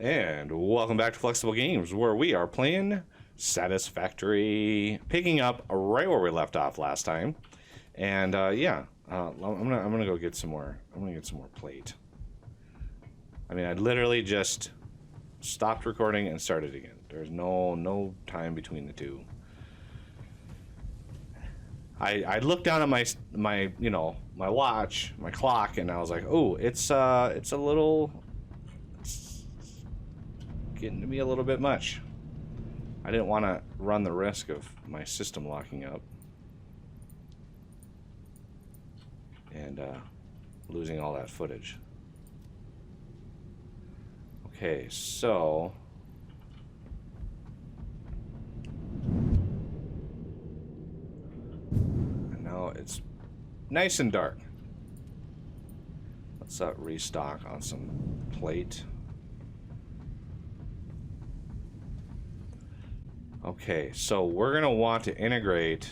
And welcome back to Flexible Games, where we are playing Satisfactory, picking up right where we left off last time. And I'm gonna go get some more. I'm gonna get some more plate. I mean, I literally just stopped recording and started again. There's no time between the two. I looked down at my watch, my clock, and I was like, oh, it's getting to be a little bit much. I didn't want to run the risk of my system locking up and losing all that footage. Okay, so and now it's nice and dark. Let's restock on some plate. Okay, so we're gonna want to integrate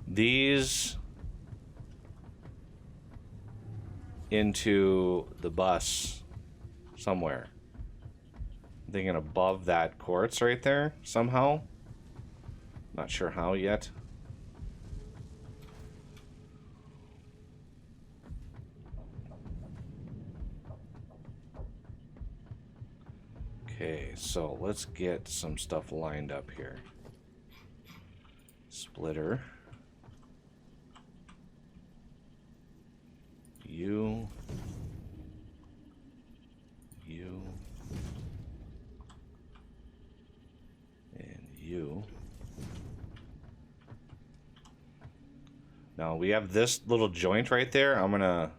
these into the bus somewhere. I'm thinking above that quartz right there somehow. Not sure how yet. Okay, so let's get some stuff lined up here. Splitter. You. And you. Now we have this little joint right there. I'm gonna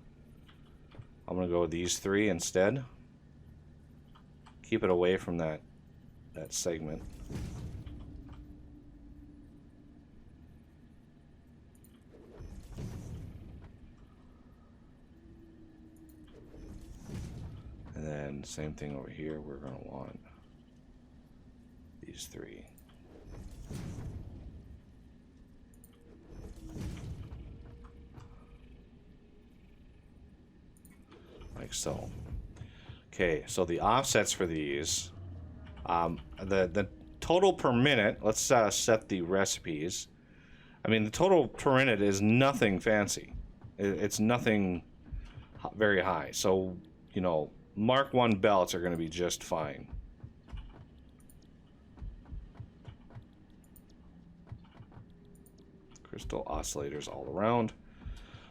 go with these three instead. Keep it away from that segment. And then same thing over here, we're going to want these three. Like so. Okay, so the offsets for these, the total per minute, let's set the recipes. I mean, the total per minute is nothing fancy. It's nothing very high. So, you know, Mark 1 belts are going to be just fine. Crystal oscillators all around.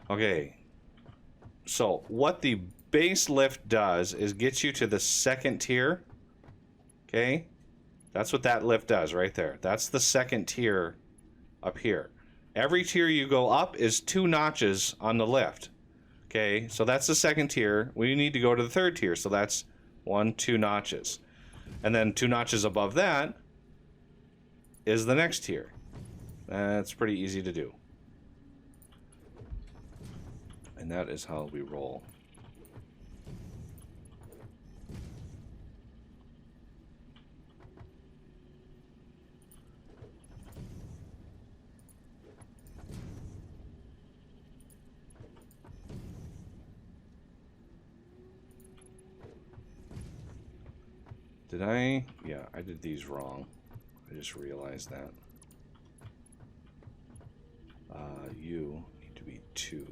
Okay, so what the base lift does is get you to the second tier. Okay, that's what that lift does right there. That's the second tier up here. Every tier you go up is 2 notches on the lift. Okay, so that's the second tier. We need to go to the third tier, so that's 2 notches. And then 2 notches above that is the next tier. That's pretty easy to do. And that is how we roll. Did I? Yeah, I did these wrong. I just realized that. You need to be 2,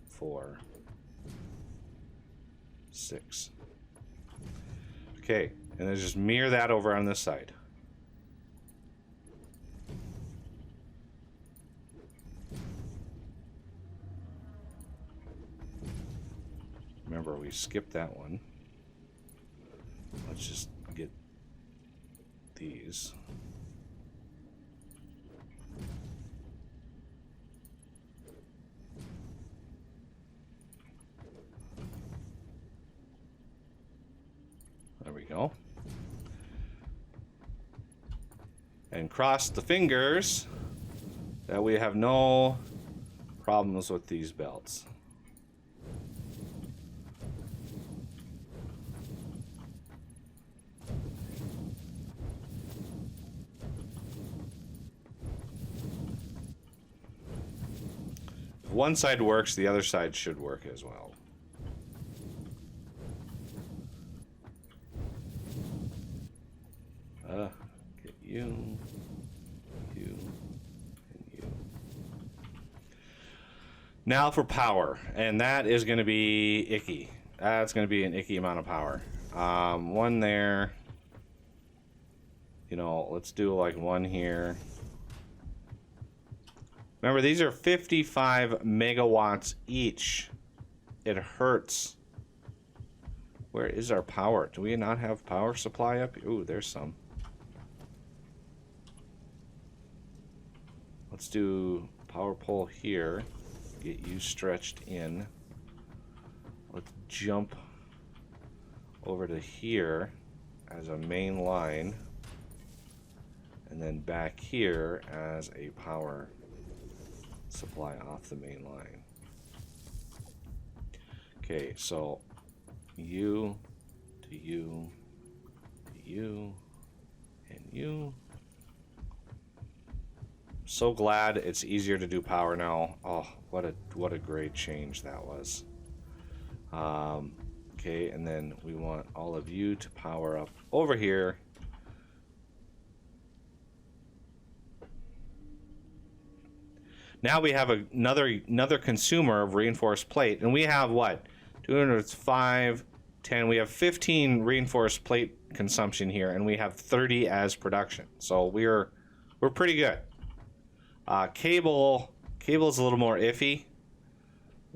4, 6. Okay, and then just mirror that over on this side. Remember, we skipped that one. Let's just get these. There we go. And cross the fingers that we have no problems with these belts. one side works, the other side should work as well. Now for power, and that is going to be icky. That's going to be an icky amount of power. One there. You know, let's do like one here. Remember, these are 55 megawatts each. It hurts. Where is our power? Do we not have power supply up? Ooh, there's some. Let's do power pole here. Get you stretched in. Let's jump over to here as a main line. And then back here as a power supply off the main line. Okay, so you to you to you and you. So glad it's easier to do power now. Oh, what a great change that was. Okay, and then we want all of you to power up over here. Now we have another consumer of reinforced plate, and we have what? 205, 10. We have 15 reinforced plate consumption here, and we have 30 as production. So we're pretty good. Cable's a little more iffy.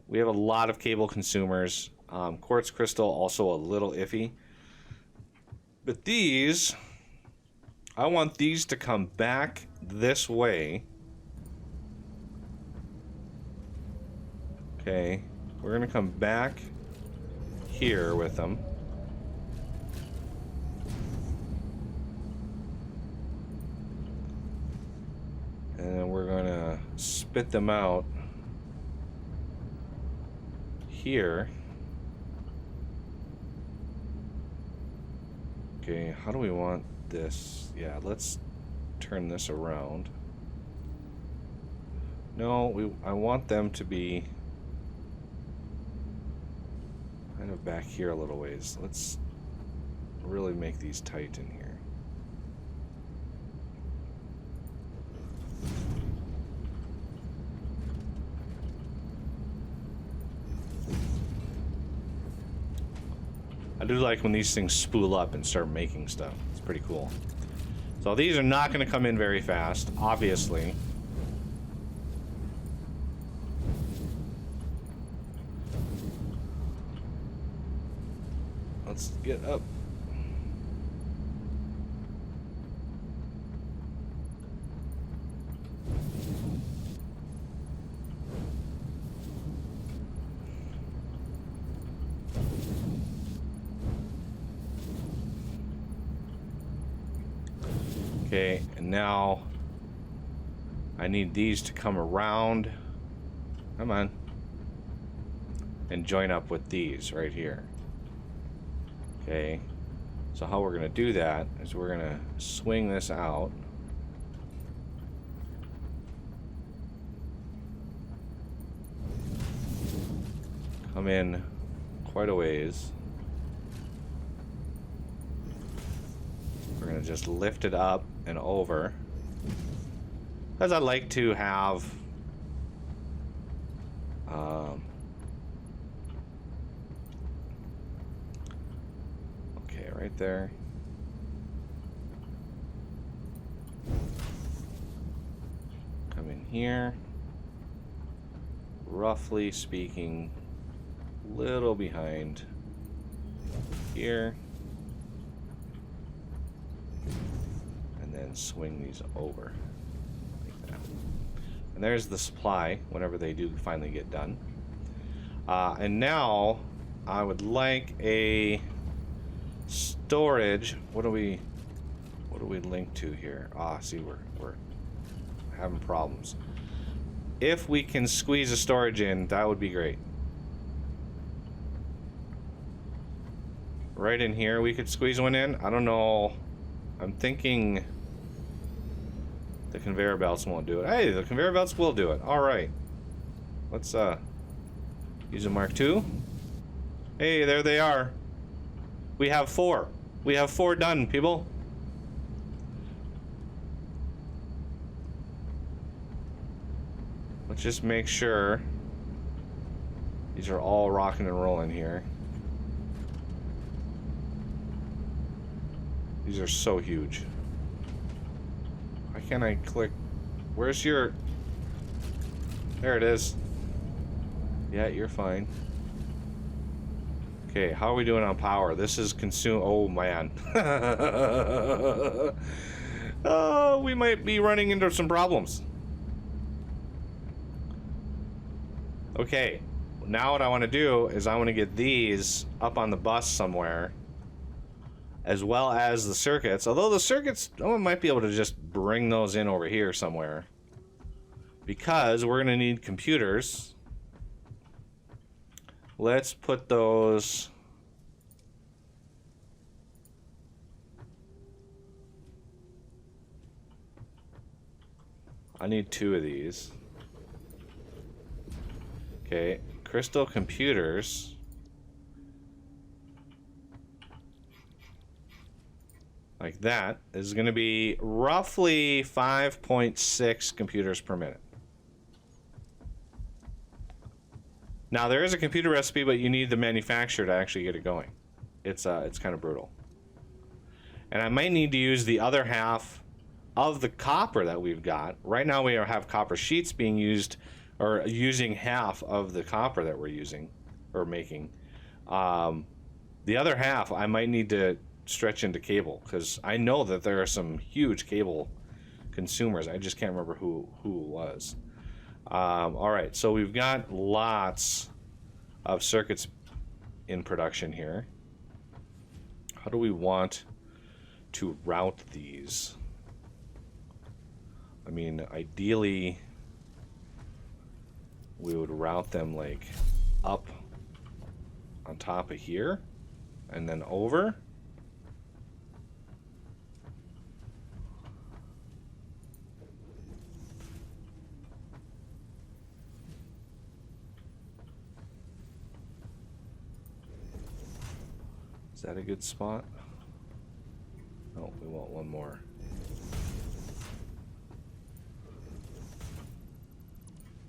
We have a lot of cable consumers. Quartz crystal also a little iffy. But these, I want these to come back this way. Okay, we're gonna come back here with them. And then we're gonna spit them out here. Okay, how do we want this? Yeah, let's turn this around. No, I want them to be kind of back here a little ways. Let's really make these tight in here. I do like when these things spool up and start making stuff. It's pretty cool. So these are not going to come in very fast, obviously. Let's get up. Okay, and now I need these to come around. Come on. And join up with these right here. Okay, so how we're going to do that is we're going to swing this out. Come in quite a ways. We're going to just lift it up and over. Because I like to have okay, right there. Come in here. Roughly speaking, little behind here. And then swing these over like that. And there's the supply whenever they do finally get done. And now I would like a storage. What do we link to here? See, we're having problems. If we can squeeze a storage in, that would be great. Right in here we could squeeze one in. I don't know. I'm thinking the conveyor belts won't do it. Hey, the conveyor belts will do it. All right. Let's use a Mark II. Hey, there they are. We have 4. We have 4 done, people. Let's just make sure These are all rocking and rolling here. These are so huge. Why can't I click? Where's your... There it is. Yeah, you're fine. Okay, how are we doing on power? This is consume... Oh, man. Oh, we might be running into some problems. Okay, now what I want to do is I want to get these up on the bus somewhere, as well as the circuits. Although the circuits, I might be able to just bring those in over here somewhere, because we're going to need computers. Let's put those... I need 2 of these. Okay, crystal computers. Like that is going to be roughly 5.6 computers per minute. Now there is a computer recipe, but you need the manufacturer to actually get it going. It's kind of brutal. And I might need to use the other half of the copper that we've got. Right now we have copper sheets being used, or using half of the copper that we're using or making. The other half I might need to stretch into cable, because I know that there are some huge cable consumers. I just can't remember who it was. All right, so we've got lots of circuits in production here. How do we want to route these? I mean, ideally we would route them like up on top of here and then over. Is that a good spot? Oh, we want one more.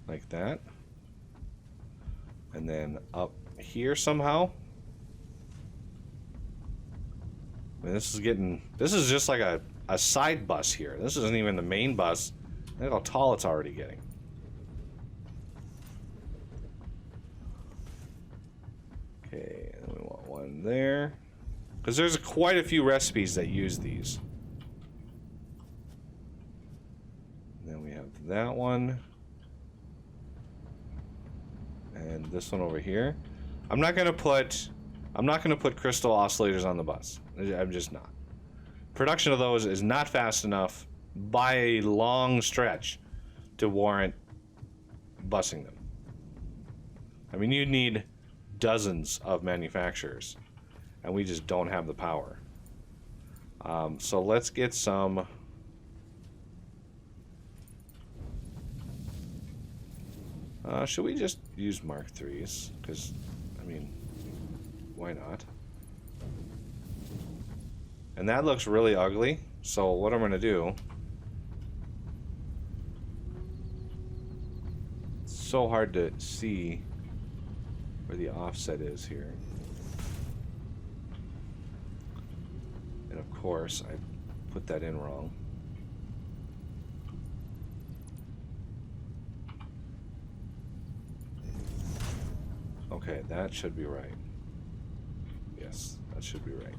Like that. And then up here somehow. I mean, this is just like a side bus here. This isn't even the main bus. Look how tall it's already getting. Okay, and we want one there. Because there's quite a few recipes that use these. And then we have that one. And this one over here. I'm not gonna put crystal oscillators on the bus. I'm just not. Production of those is not fast enough by a long stretch to warrant busing them. I mean, you need dozens of manufacturers, and we just don't have the power. So let's get some. Should we just use Mark IIIs? Because, I mean, why not? And that looks really ugly, so what I'm going to do... It's so hard to see where the offset is here. And of course, I put that in wrong. Okay, that should be right. Yes, that should be right.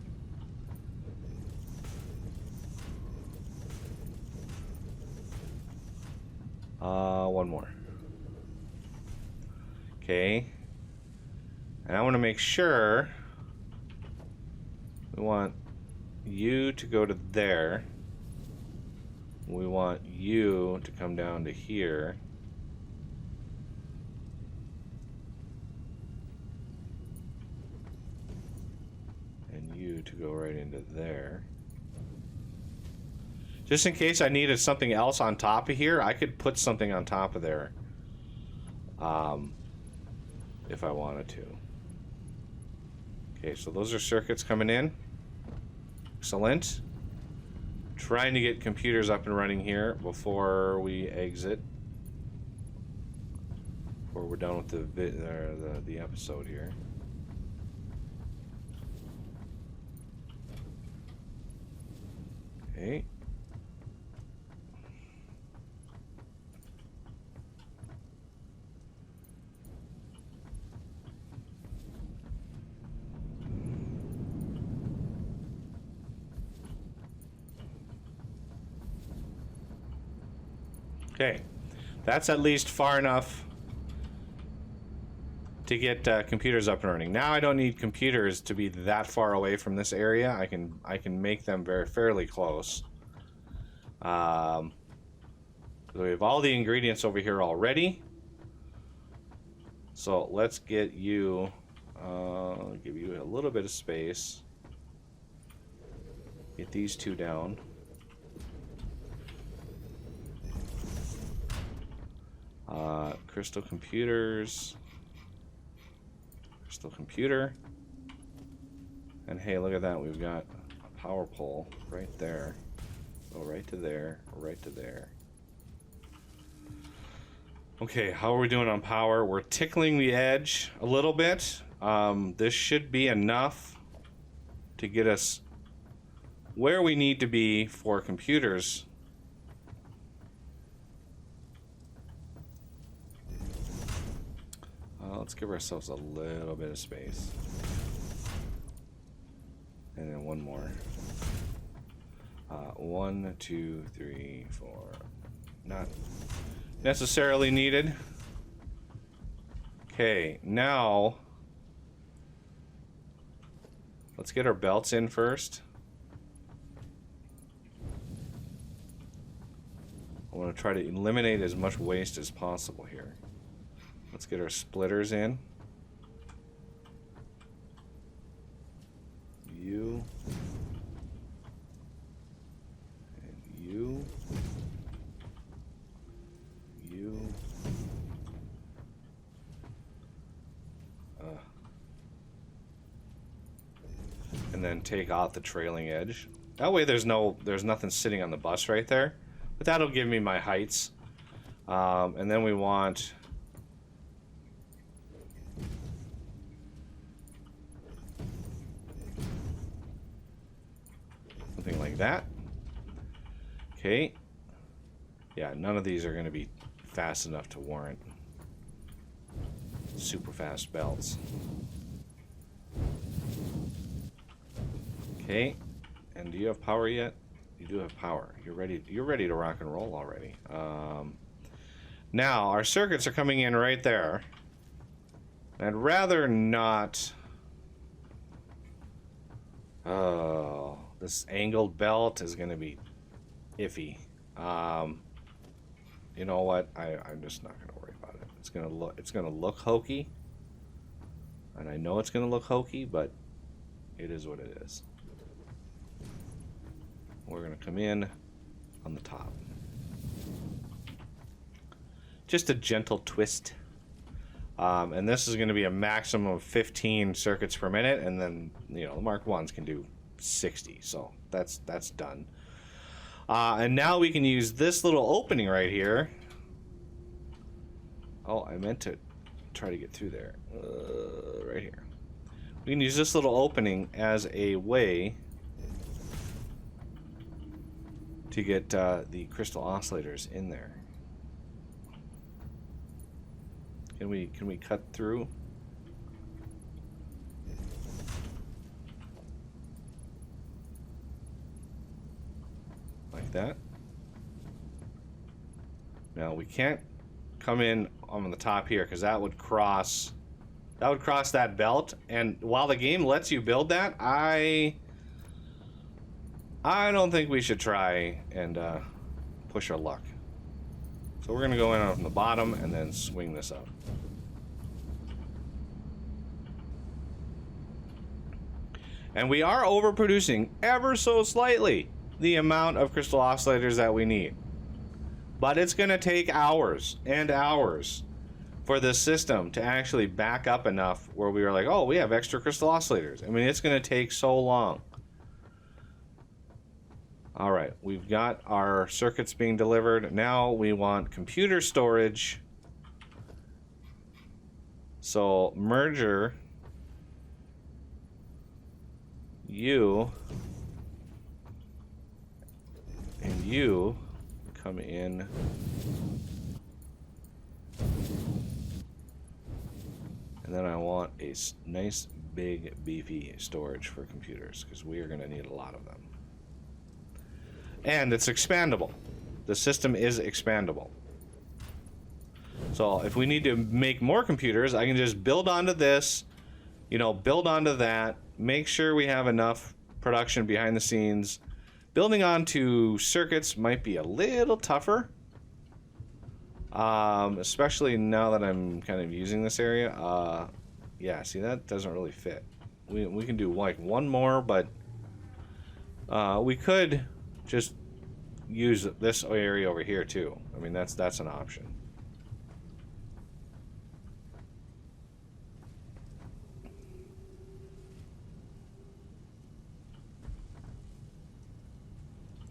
One more. Okay. And I want to make sure we want you to go to there. We want you to come down to here. And you to go right into there. Just in case I needed something else on top of here, I could put something on top of there. If I wanted to. Okay, so those are circuits coming in. Excellent. Trying to get computers up and running here before we exit. Or we're done with the episode here. Okay. Okay, that's at least far enough to get computers up and running. Now I don't need computers to be that far away from this area. I can make them fairly close. So we have all the ingredients over here already. So let's get you, give you a little bit of space. Get these two down. Crystal computers. Crystal computer. And hey, look at that. We've got a power pole right there. Go right to there, right to there. Okay, how are we doing on power? We're tickling the edge a little bit. This should be enough to get us where we need to be for computers. Let's give ourselves a little bit of space. And then one more. 1, 2, 3, 4. Not necessarily needed. Okay, now let's get our belts in first. I want to try to eliminate as much waste as possible here. Let's get our splitters in. You. And you. You. And then take out the trailing edge. That way there's nothing sitting on the bus right there. But that'll give me my heights. And then we want something like that. Okay. Yeah, none of these are going to be fast enough to warrant super fast belts. Okay. And do you have power yet? You do have power. You're ready to rock and roll already. Now our circuits are coming in right there. I'd rather not. Oh, this angled belt is going to be iffy. You know what? I'm just not going to worry about it. It's going to look hokey, and I know it's going to look hokey, but it is what it is. We're going to come in on the top. Just a gentle twist. And this is going to be a maximum of 15 circuits per minute, and then, you know, the Mark 1s can do 60, so that's done. And now we can use this little opening right here. Oh, I meant to try to get through there. Right here. We can use this little opening as a way to get the crystal oscillators in there. Can we cut through? Like that. Now we can't come in on the top here because that would cross that belt, and while the game lets you build that, I don't think we should try and push our luck. So we're going to go in on the bottom and then swing this up. And we are overproducing ever so slightly the amount of crystal oscillators that we need. But it's going to take hours and hours for this system to actually back up enough where we are like, oh, we have extra crystal oscillators. I mean, it's going to take so long. All right, we've got our circuits being delivered. Now we want computer storage So merger you and you come in. And then I want a nice big beefy storage for computers because we are going to need a lot of them. And it's expandable. The system is expandable. So if we need to make more computers, I can just build onto this, you know, build onto that, make sure we have enough production behind the scenes. Building onto circuits might be a little tougher. Especially now that I'm kind of using this area. Yeah, see, that doesn't really fit. We can do like one more, but we could just use this area over here too. I mean, that's an option.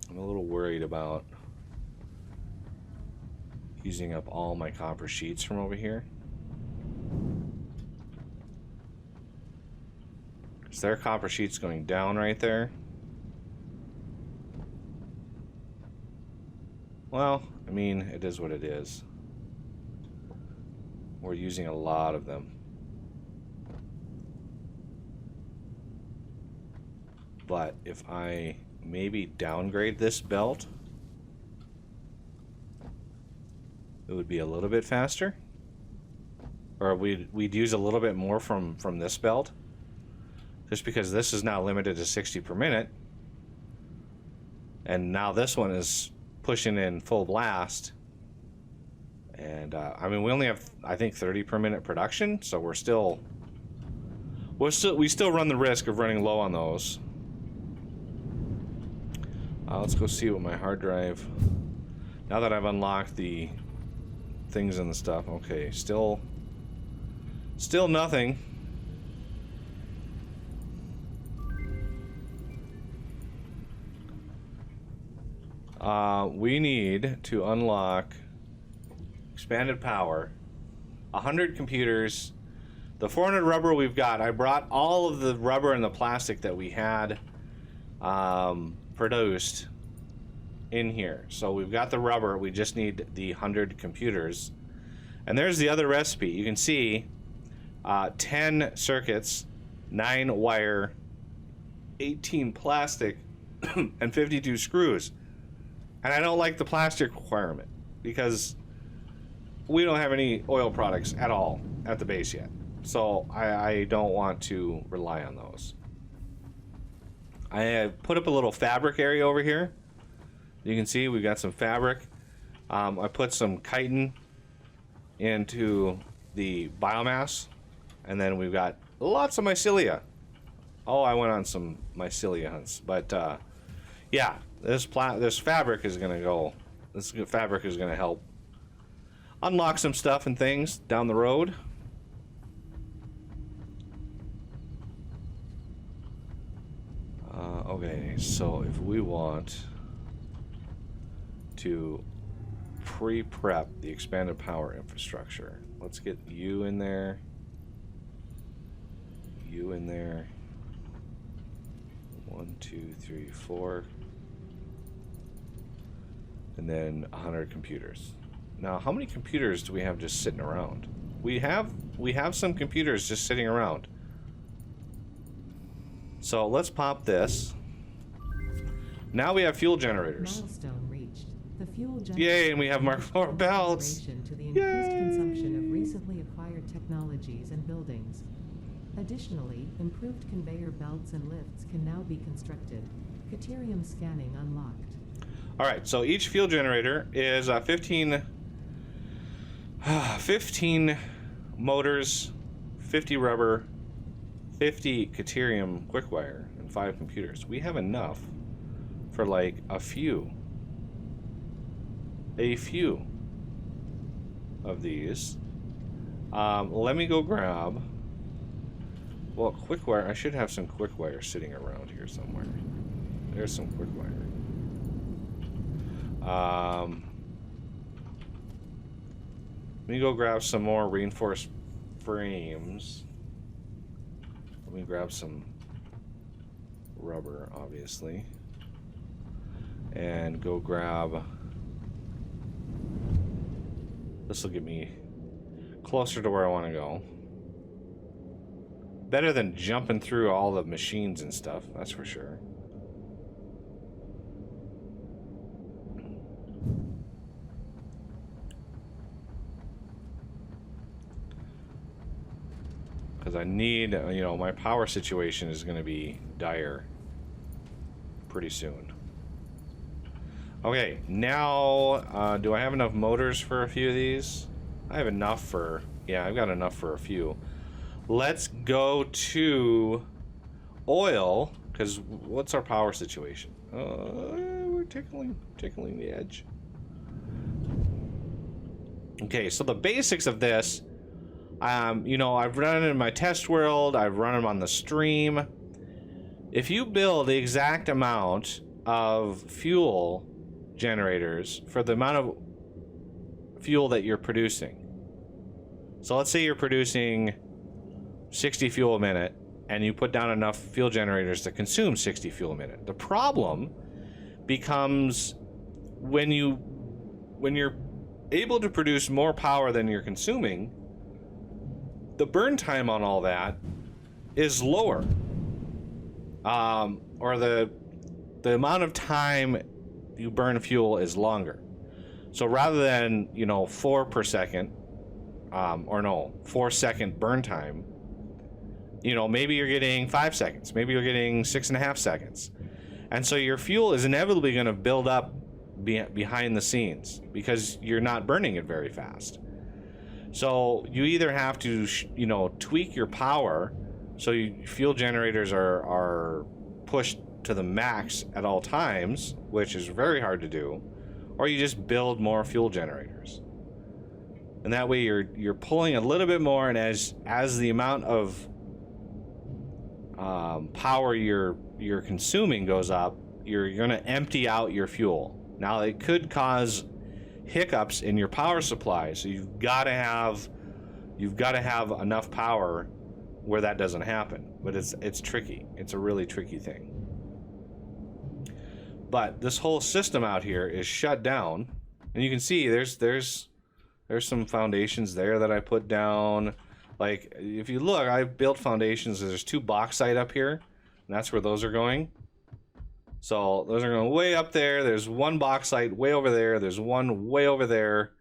I'm a little worried about using up all my copper sheets from over here. Is there copper sheets going down right there? Well, I mean, it is what it is. We're using a lot of them. But if I maybe downgrade this belt, it would be a little bit faster. Or we'd use a little bit more from this belt. Just because this is now limited to 60 per minute. And now this one is pushing in full blast. And I mean, we only have, I think, 30 per minute production, so we still run the risk of running low on those. Let's go see what my hard drive. Now that I've unlocked the things and the stuff, okay, still nothing. We need to unlock expanded power, 100 computers, the 400 rubber we've got. I brought all of the rubber and the plastic that we had produced in here. So we've got the rubber, we just need the 100 computers. And there's the other recipe. You can see 10 circuits, 9 wire, 18 plastic, and 52 screws. And I don't like the plastic requirement because we don't have any oil products at all at the base yet. So I don't want to rely on those. I have put up a little fabric area over here. You can see we've got some fabric. I put some chitin into the biomass. And then we've got lots of mycelia. Oh, I went on some mycelia hunts. But yeah, this fabric is going to go. This fabric is going to help unlock some stuff and things down the road. Okay, so if we want to pre-prep the expanded power infrastructure, let's get you in there. You in there. 1, 2, 3, 4. And then 100 computers. Now, how many computers do we have just sitting around? We have some computers just sitting around. So let's pop this. Now we have fuel generators. Milestone reached. The fuel generator. Yay, and we have more belts. To the increased consumption of recently acquired technologies and buildings. Additionally, improved conveyor belts and lifts can now be constructed. Caterium scanning unlocked. All right, so each fuel generator is 15 motors, 50 rubber, 50 Caterium quickwire, and 5 computers. We have enough for like a few of these. Let me go grab. Well, quickwire. I should have some quickwire sitting around here somewhere. There's some quickwire. Let me go grab some more reinforced frames. Let me grab some rubber, obviously. And go grab... This will get me closer to where I want to go. Better than jumping through all the machines and stuff, that's for sure. Because I need, you know, my power situation is going to be dire pretty soon. Okay, now, do I have enough motors for a few of these? I have enough for, yeah, I've got enough for a few. Let's go to oil, because what's our power situation? We're tickling the edge. Okay, so the basics of this, you know, I've run it in my test world, I've run them on the stream. If you build the exact amount of fuel generators for the amount of fuel that you're producing. So let's say you're producing 60 fuel a minute and you put down enough fuel generators to consume 60 fuel a minute. The problem becomes when you're able to produce more power than you're consuming, the burn time on all that is lower. Or the amount of time you burn fuel is longer. So rather than, you know, 4 per second, 4 second burn time, you know, maybe you're getting 5 seconds, maybe you're getting 6.5 seconds. And so your fuel is inevitably going to build up behind the scenes because you're not burning it very fast. So you either have to, you know, tweak your power so fuel generators are pushed to the max at all times, which is very hard to do, or you just build more fuel generators. And that way you're pulling a little bit more, and as the amount of power you're consuming goes up, you're going to empty out your fuel. Now it could cause hiccups in your power supply, so you've got to have enough power where that doesn't happen. But it's tricky. It's a really tricky thing. But this whole system out here is shut down, and you can see there's some foundations there that I put down. Like, if you look, I've built foundations. There's 2 bauxite up here, and that's where those are going. So those are going way up there. There's 1 bauxite way over there. There's 1 way over there,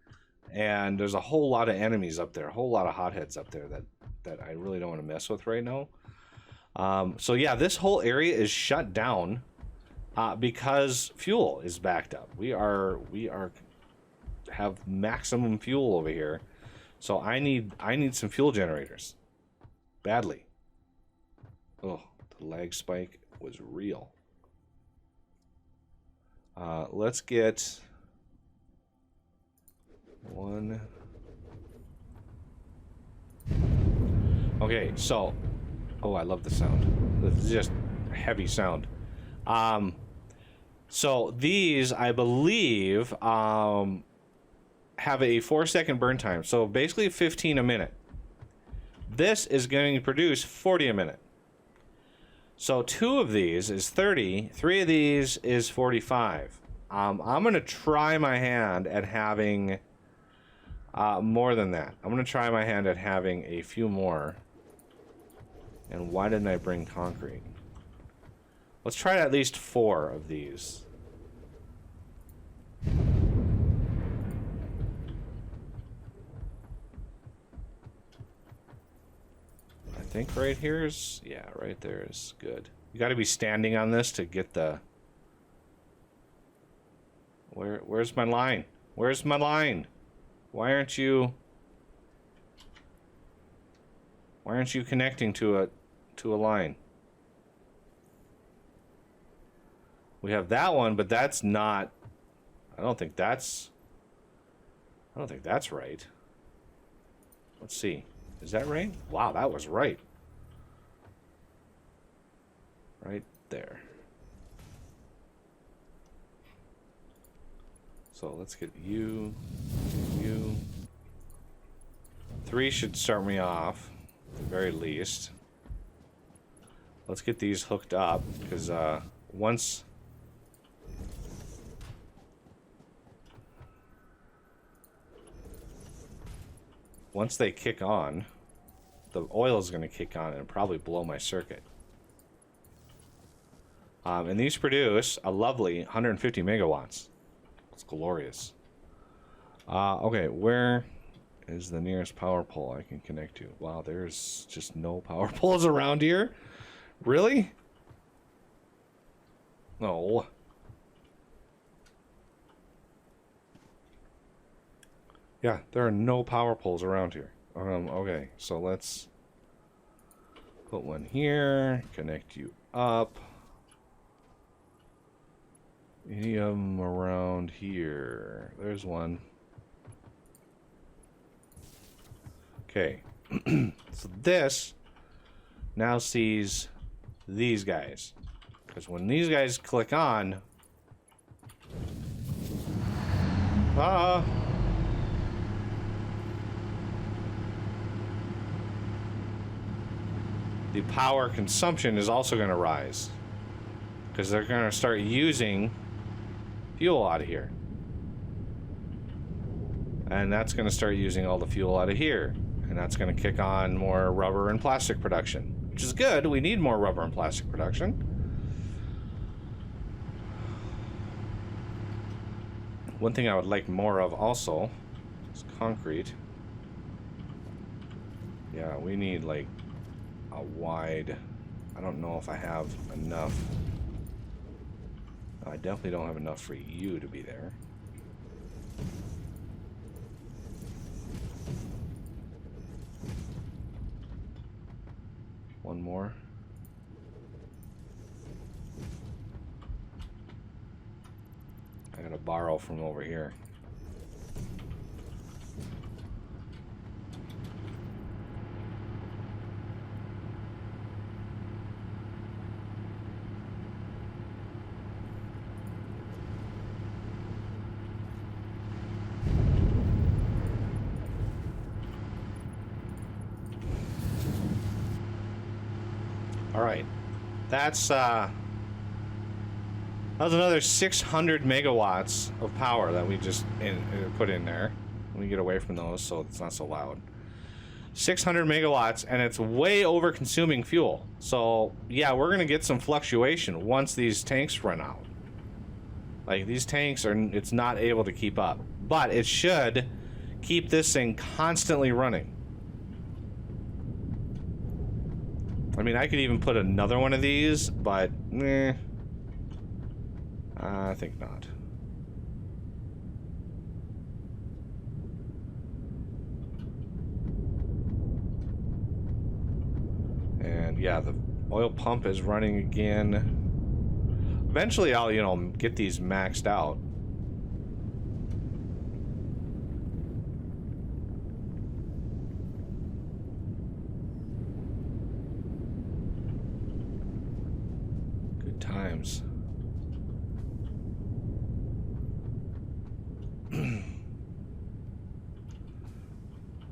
and there's a whole lot of enemies up there, a whole lot of hotheads up there that I really don't want to mess with right now. So yeah, this whole area is shut down because fuel is backed up. We have maximum fuel over here, so I need some fuel generators badly. Oh, the lag spike was real. Let's get 1. Okay, so, oh, I love the sound. It's just heavy sound. So these, I believe, have a 4-second burn time. So basically 15 a minute. This is going to produce 40 a minute. So 2 of these is 30. 3 of these is 45. I'm going to try my hand at having more than that. I'm going to try my hand at having a few more. And why didn't I bring concrete? Let's try at least 4 of these. I think right here is, yeah, right there is good. You got to be standing on this to get the... Where's my line? Where's my line? Why aren't you connecting to a line? We have that one, but that's not... I don't think that's right. Let's see. Is that right? Wow, that was right. Right there. So let's get you, 3 should start me off, at the very least. Let's get these hooked up, because once they kick on, the oil is going to kick on and probably blow my circuit. And these produce a lovely 150 megawatts. It's glorious. Okay, where is the nearest power pole I can connect to? Wow, there's just no power poles around here. Really? No. Yeah, there are no power poles around here. Okay, so let's put one here, connect you up. Any of them around here? There's one. Okay, so this now sees these guys. Because when these guys click on... the power consumption is also going to rise. Because they're going to start using fuel out of here. And that's going to start using all the fuel out of here. And that's going to kick on more rubber and plastic production. Which is good. We need more rubber and plastic production. One thing I would like more of also is concrete. Yeah, we need like a wide... I don't know if I have enough. I definitely don't have enough for you to be there. One more. I gotta borrow from over here. All right, that was another 600 megawatts of power that we just put in there. Let me get away from those so it's not so loud. 600 megawatts, and it's way over consuming fuel. So yeah, we're gonna get some fluctuation once these tanks run out. Like these tanks it's not able to keep up, but it should keep this thing constantly running. I mean, I could even put another one of these, but I think not. And yeah, the oil pump is running again. Eventually I'll, get these maxed out. Good times.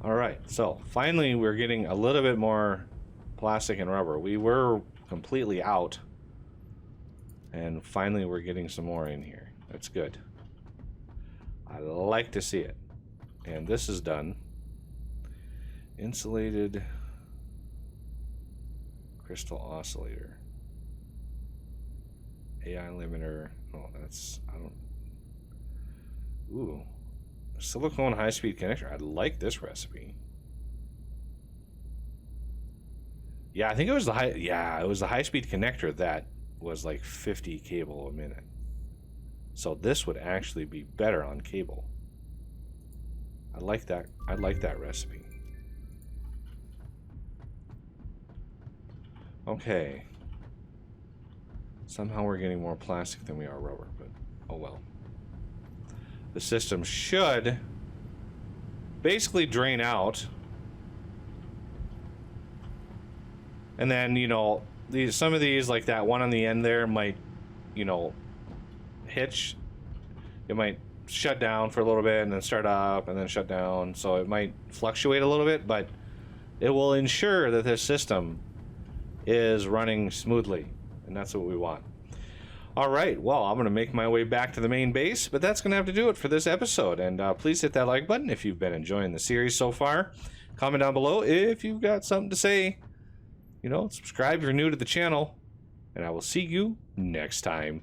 All right, so finally we're getting a little bit more plastic and rubber. We were completely out, and finally we're getting some more in here. That's good. I like to see it. And this is done. Insulated crystal oscillator. AI limiter. Oh, that's... I don't... Ooh. Silicone high-speed connector. I like this recipe. Yeah, I think it was the high... Yeah, it was the high-speed connector that was like 50 cable a minute. So this would actually be better on cable. I like that. I like that recipe. Okay. Somehow we're getting more plastic than we are rubber, but oh well. The system should basically drain out. And then, some of these, like that one on the end there, might, hitch. It might shut down for a little bit and then start up and then shut down. So it might fluctuate a little bit, but it will ensure that this system is running smoothly, and that's what we want. All right, well, I'm going to make my way back to the main base, but that's going to have to do it for this episode. And please hit that like button if you've been enjoying the series so far. Comment down below if you've got something to say. You know, subscribe if you're new to the channel, and I will see you next time.